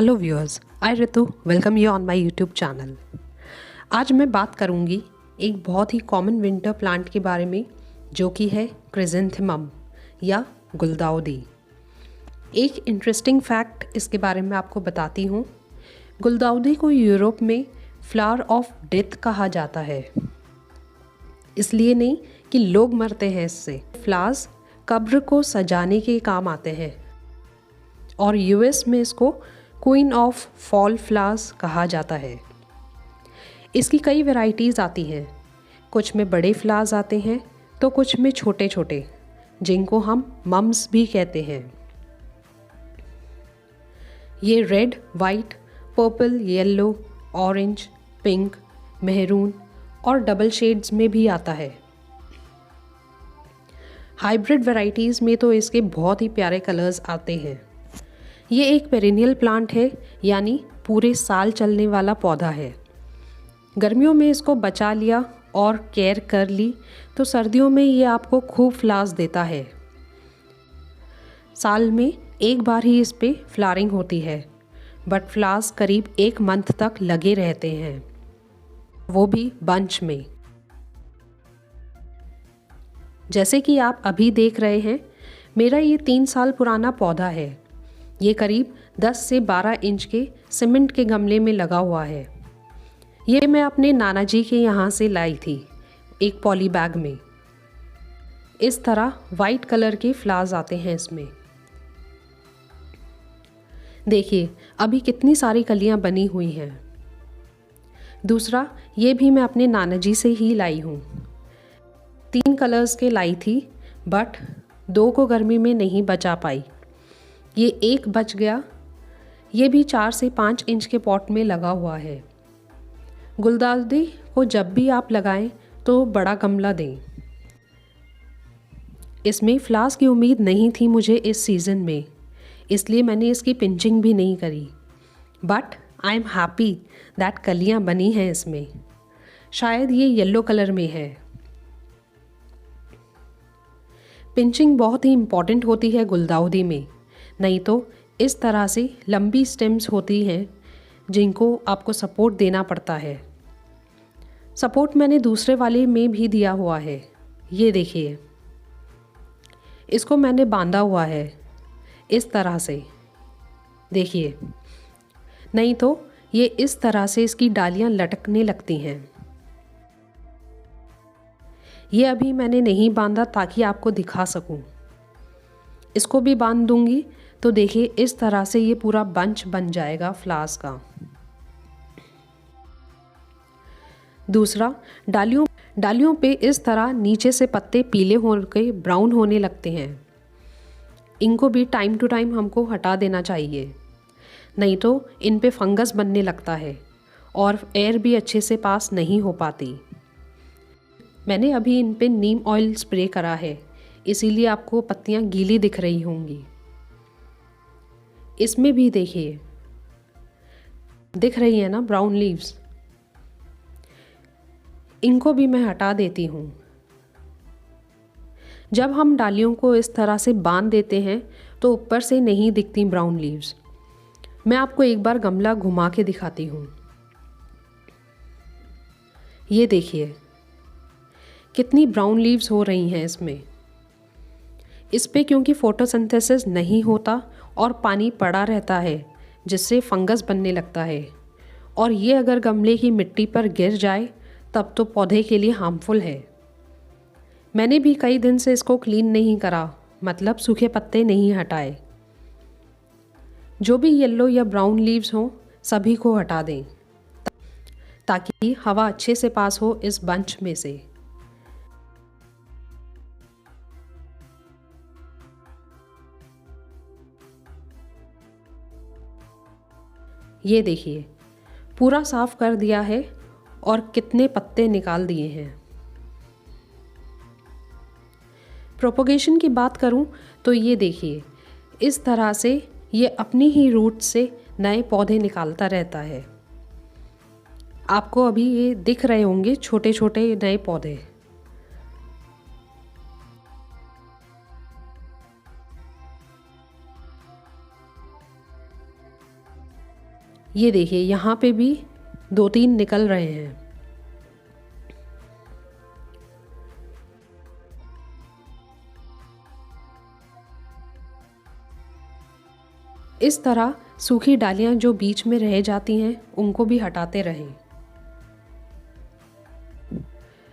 Hello viewers, I Ritu welcome you on my YouTube channel. आज मैं बात करूंगी एक बहुत ही कॉमन विंटर प्लांट के बारे में जो कि है क्रिजेंथेमम या गुलदाउदी। एक इंटरेस्टिंग फैक्ट इसके बारे में आपको बताती हूँ। गुलदाउदी को यूरोप में फ्लावर ऑफ डेथ कहा जाता है। इसलिए नहीं कि लोग मरते हैं इससे, फ्लावर्स कब्र को सजाने के काम आते हैं और यूएस में इसको क्वीन ऑफ फॉल फ्लावर्स कहा जाता है। इसकी कई वैरायटीज़ आती हैं, कुछ में बड़े फ्लावर्स आते हैं तो कुछ में छोटे छोटे, जिनको हम मम्स भी कहते हैं। ये red, white, purple, yellow, orange, pink, maroon और डबल शेड्स में भी आता है। हाइब्रिड वैरायटीज़ में तो इसके बहुत ही प्यारे कलर्स आते हैं। ये एक पेरिनियल प्लांट है, यानी पूरे साल चलने वाला पौधा है। गर्मियों में इसको बचा लिया और केयर कर ली तो सर्दियों में ये आपको खूब फ्लावर्स देता है। साल में एक बार ही इस पे फ्लावरिंग होती है, बट फ्लावर्स करीब 1 मंथ तक लगे रहते हैं, वो भी बंच में। जैसे कि आप अभी देख रहे हैं, मेरा ये 3 साल पुराना पौधा है। ये करीब 10 से 12 इंच के सीमेंट के गमले में लगा हुआ है। ये मैं अपने नाना जी के यहाँ से लाई थी, एक पॉली बैग में। इस तरह वाइट कलर के फ्लावर्स आते हैं इसमें। देखिए अभी कितनी सारी कलियाँ बनी हुई हैं। दूसरा, ये भी मैं अपने नाना जी से ही लाई हूँ। 3 कलर्स के लाई थी, बट 2 को गर्मी में नहीं बचा पाई। ये एक बच गया। ये भी 4 से 5 इंच के पॉट में लगा हुआ है। गुलदाउदी को जब भी आप लगाएं तो बड़ा गमला दें। इसमें फ्लावर्स की उम्मीद नहीं थी मुझे इस सीज़न में, इसलिए मैंने इसकी पिंचिंग भी नहीं करी। But I am happy that कलियां बनी हैं इसमें। शायद ये येलो कलर में है। पिंचिंग बहुत ही इम्पॉर्टेंट होती है गुलदाउदी में, नहीं तो इस तरह से लंबी स्टेम्स होती हैं जिनको आपको सपोर्ट देना पड़ता है। सपोर्ट मैंने दूसरे वाले में भी दिया हुआ है। ये देखिए, इसको मैंने बांधा हुआ है इस तरह से, देखिए, नहीं तो ये इस तरह से इसकी डालियां लटकने लगती हैं। ये अभी मैंने नहीं बांधा ताकि आपको दिखा सकूं। इसको भी बांध दूंगी तो देखिए इस तरह से ये पूरा बंच बन जाएगा फ्लावर्स का। दूसरा, डालियों पे इस तरह नीचे से पत्ते पीले होकर ब्राउन होने लगते हैं। इनको भी टाइम टू टाइम हमको हटा देना चाहिए, नहीं तो इन पे फंगस बनने लगता है और एयर भी अच्छे से पास नहीं हो पाती। मैंने अभी इन पे नीम ऑयल स्प्रे करा है, इसीलिए आपको पत्तियां गीली दिख रही होंगी। इसमें भी देखिए दिख रही है ना ब्राउन लीव्स। इनको भी मैं हटा देती हूँ। जब हम डालियों को इस तरह से बांध देते हैं तो ऊपर से नहीं दिखती ब्राउन लीव्स। मैं आपको एक बार गमला घुमा के दिखाती हूँ। ये देखिए कितनी ब्राउन लीव्स हो रही हैं इसमें। इस पे क्योंकि फोटोसिंथेसिस नहीं होता और पानी पड़ा रहता है, जिससे फंगस बनने लगता है, और ये अगर गमले की मिट्टी पर गिर जाए तब तो पौधे के लिए हार्मफुल है। मैंने भी कई दिन से इसको क्लीन नहीं करा, मतलब सूखे पत्ते नहीं हटाए। जो भी येलो या ब्राउन लीव्स हों सभी को हटा दें ताकि हवा अच्छे से पास हो इस बंच में से। ये देखिए पूरा साफ कर दिया है और कितने पत्ते निकाल दिए हैं। प्रोपोगेशन की बात करूं तो ये देखिए इस तरह से ये अपनी ही रूट से नए पौधे निकालता रहता है। आपको अभी ये दिख रहे होंगे छोटे छोटे नए पौधे। ये देखिए यहाँ पे भी 2-3 निकल रहे हैं। इस तरह सूखी डालियाँ जो बीच में रह जाती हैं उनको भी हटाते रहें।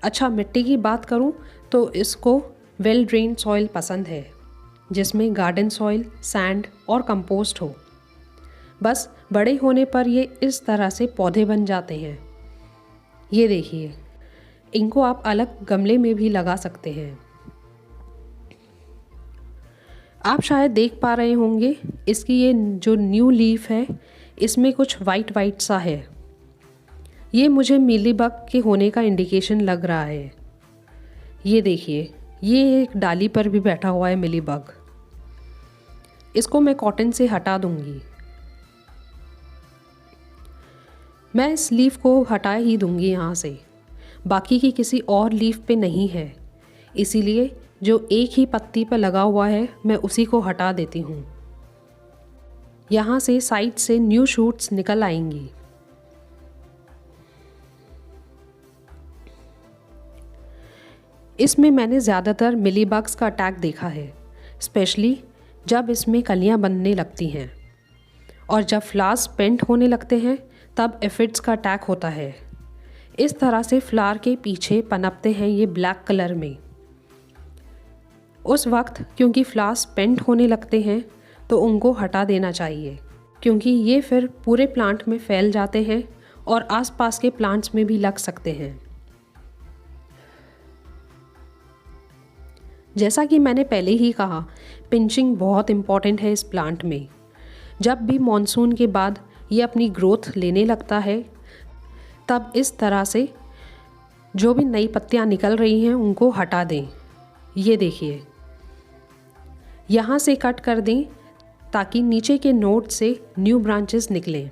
अच्छा, मिट्टी की बात करूं तो इसको वेल ड्रेन सॉइल पसंद है, जिसमें गार्डन सॉइल, सैंड और कंपोस्ट हो। बस बड़े होने पर ये इस तरह से पौधे बन जाते हैं। ये देखिए, इनको आप अलग गमले में भी लगा सकते हैं। आप शायद देख पा रहे होंगे इसकी ये जो न्यू लीफ है इसमें कुछ वाइट वाइट सा है। ये मुझे मीलीबग के होने का इंडिकेशन लग रहा है। ये देखिए, ये एक डाली पर भी बैठा हुआ है मीलीबग। इसको मैं कॉटन से हटा दूंगी। मैं इस लीफ को हटा ही दूंगी यहाँ से, बाकी की किसी और लीफ पे नहीं है, इसीलिए जो एक ही पत्ती पर लगा हुआ है मैं उसी को हटा देती हूँ। यहाँ से साइड से न्यू शूट्स निकल आएंगी। इसमें मैंने ज़्यादातर मिलीबग्स का अटैक देखा है, स्पेशली जब इसमें कलियाँ बनने लगती हैं और जब फ्लावर्स पेंट होने लगते हैं तब एफिड्स का अटैक होता है। इस तरह से फ्लावर के पीछे पनपते हैं ये ब्लैक कलर में। उस वक्त क्योंकि फ्लावर्स पेंट होने लगते हैं तो उनको हटा देना चाहिए, क्योंकि ये फिर पूरे प्लांट में फैल जाते हैं और आसपास के प्लांट्स में भी लग सकते हैं। जैसा कि मैंने पहले ही कहा, पिंचिंग बहुत इम्पॉर्टेंट है इस प्लांट में। जब भी मॉनसून के बाद ये अपनी ग्रोथ लेने लगता है तब इस तरह से जो भी नई पत्तियां निकल रही हैं उनको हटा दें। ये देखिए, यहाँ से कट कर दें ताकि नीचे के नोड से न्यू ब्रांचेस निकलें।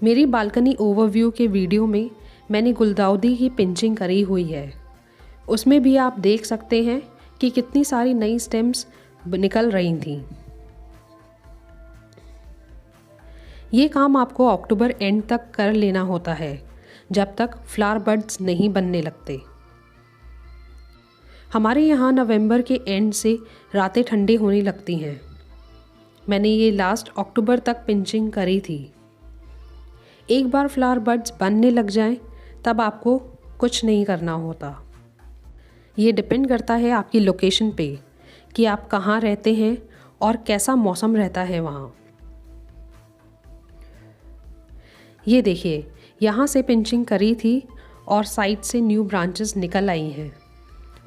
मेरी बालकनी ओवरव्यू के वीडियो में मैंने गुलदाउदी की पिंचिंग करी हुई है, उसमें भी आप देख सकते हैं कि कितनी सारी नई स्टेम्स निकल रही थीं। ये काम आपको अक्टूबर एंड तक कर लेना होता है, जब तक फ्लावर बड्स नहीं बनने लगते। हमारे यहाँ नवंबर के एंड से रातें ठंडी होने लगती हैं। मैंने ये लास्ट अक्टूबर तक पिंचिंग करी थी। एक बार फ्लावर बड्स बनने लग जाएं तब आपको कुछ नहीं करना होता। ये डिपेंड करता है आपकी लोकेशन पे कि आप कहाँ रहते हैं और कैसा मौसम रहता है वहाँ। ये देखिए, यहाँ से पिंचिंग करी थी और साइड से न्यू ब्रांचेस निकल आई हैं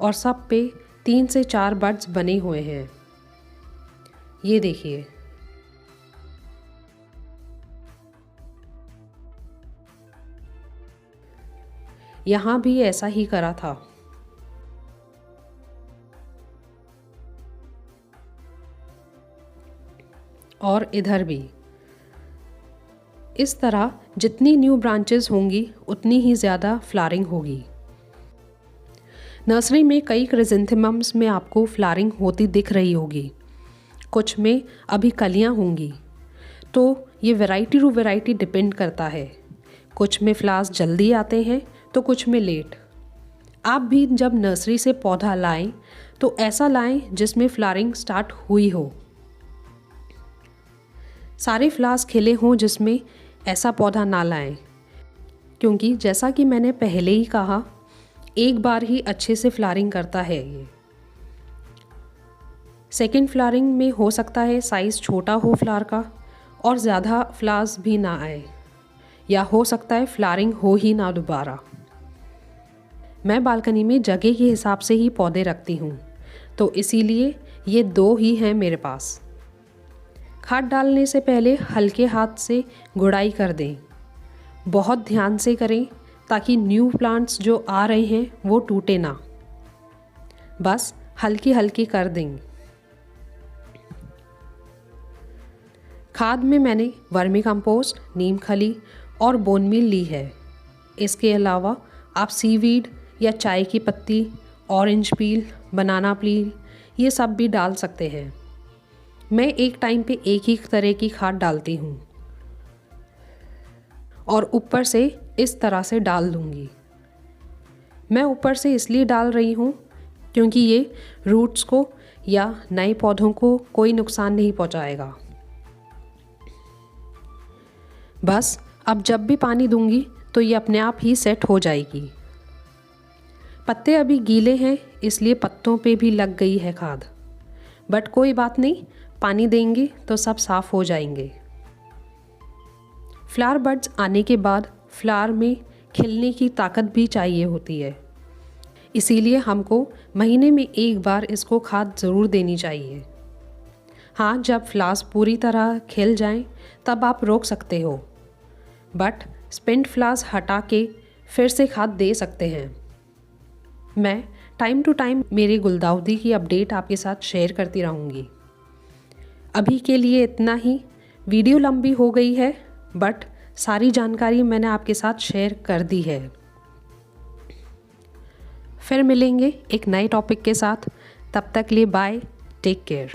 और सब पे 3 से 4 बड्स बने हुए हैं। ये देखिए, यहाँ भी ऐसा ही करा था। और इधर भी इस तरह जितनी न्यू ब्रांचेस होंगी उतनी ही ज़्यादा फ्लावरिंग होगी। नर्सरी में कई क्रिसेंथेमम्स में आपको फ्लावरिंग होती दिख रही होगी, कुछ में अभी कलियां होंगी। तो ये वैरायटी टू वैरायटी डिपेंड करता है, कुछ में फ्लावर्स जल्दी आते हैं तो कुछ में लेट। आप भी जब नर्सरी से पौधा लाएं तो ऐसा लाएं जिसमें फ्लावरिंग स्टार्ट हुई हो। सारे फ्लावर्स खिले हों जिसमें ऐसा पौधा ना लाएं, क्योंकि जैसा कि मैंने पहले ही कहा, एक बार ही अच्छे से फ्लावरिंग करता है ये। सेकेंड फ्लावरिंग में हो सकता है साइज़ छोटा हो फ्लावर का और ज़्यादा फ्लावर्स भी ना आए, या हो सकता है फ्लावरिंग हो ही ना दोबारा। मैं बालकनी में जगह के हिसाब से ही पौधे रखती हूँ, तो इसीलिए ये 2 ही हैं मेरे पास। खाद डालने से पहले हल्के हाथ से गुड़ाई कर दें, बहुत ध्यान से करें ताकि न्यू प्लांट्स जो आ रहे हैं वो टूटे ना। बस हल्की हल्की कर दें। खाद में मैंने वर्मी कंपोस्ट, नीम खली और बोन मील ली है। इसके अलावा आप सीवीड या चाय की पत्ती, ऑरेंज पील, बनाना पील ये सब भी डाल सकते हैं। मैं एक टाइम पे एक ही तरह की खाद डालती हूँ। और ऊपर से इस तरह से डाल दूँगी। मैं ऊपर से इसलिए डाल रही हूँ क्योंकि ये रूट्स को या नए पौधों को कोई नुकसान नहीं पहुँचाएगा। बस अब जब भी पानी दूंगी तो ये अपने आप ही सेट हो जाएगी। पत्ते अभी गीले हैं इसलिए पत्तों पे भी लग गई है खाद, बट कोई बात नहीं, पानी देंगे तो सब साफ़ हो जाएंगे। फ्लावर बड्स आने के बाद फ्लावर में खिलने की ताकत भी चाहिए होती है, इसीलिए हमको महीने में एक बार इसको खाद ज़रूर देनी चाहिए। हाँ, जब फ्लावर्स पूरी तरह खिल जाएं तब आप रोक सकते हो, बट स्पिंट फ्लावर्स हटा के फिर से खाद दे सकते हैं। मैं टाइम टू टाइम मेरी गुलदाउदी की अपडेट आपके साथ शेयर करती रहूँगी। अभी के लिए इतना ही। वीडियो लंबी हो गई है बट सारी जानकारी मैंने आपके साथ शेयर कर दी है। फिर मिलेंगे एक नए टॉपिक के साथ, तब तक लिए बाय, टेक केयर।